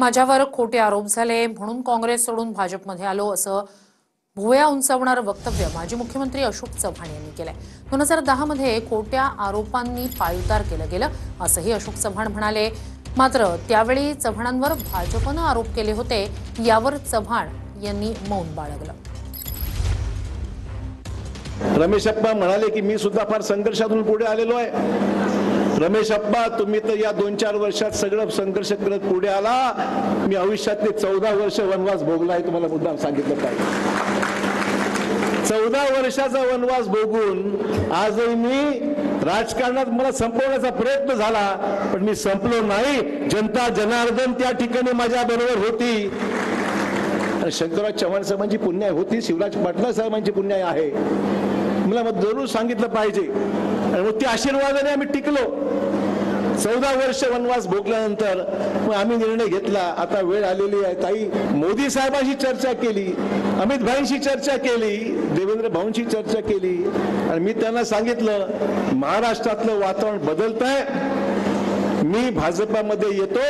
माझ्यावर खोटे आरोप झाले म्हणून काँग्रेस सोडून भाजपमध्ये आलो असं भुवया उंचावणारं वक्तव्य माजी मुख्यमंत्री अशोक चव्हाण यांनी केलंय। 2010 मध्ये खोट्या आरोपांनी पायउतार केलं गेलं असंही अशोक चव्हाण म्हणाले। मात्र त्यावेळी चव्हाणांवर भाजपनं आरोप केले होते, यावर चव्हाण यांनी मौन बाळगलं। रमेश अप्पा म्हणाले की मी सुद्धा फार संघर्षातून पुढे आलेलो आहे। रमेश अप्पा, तुम्ही तर या 2-4 वर्षात सगळं संघर्ष करत पुढे आला। मी आयुष्यातले 14 वर्ष वनवास भोगला आहे, तुम्हाला मुद्दाम सांगितलं पाहिजे। 14 वर्षाचा वनवास भोगून आजही मी राजकारणात मला संपवण्याचा प्रयत्न झाला, पण मी संपलो नाही। जनता जनार्दन त्या ठिकाणी माझ्या बरोबर होती। शंकरराव चव्हाण साहेबांची पुण्याई होती, शिवराज पाटला साहेबांची पुण्याई आहे, मला जरूर सांगितलं पाहिजे। आणि मग त्या आशीर्वादाने आम्ही टिकलो। 14 वर्ष वनवास भोगल्यानंतर मग आम्ही निर्णय घेतला, आता वेळ आलेली आहे। ताई मोदी साहेबांशी चर्चा केली, अमित भाईंशी चर्चा केली, देवेंद्र भाऊंशी चर्चा केली, आणि मी त्यांना सांगितलं महाराष्ट्रातलं वातावरण बदलतंय, मी भाजपामध्ये येतो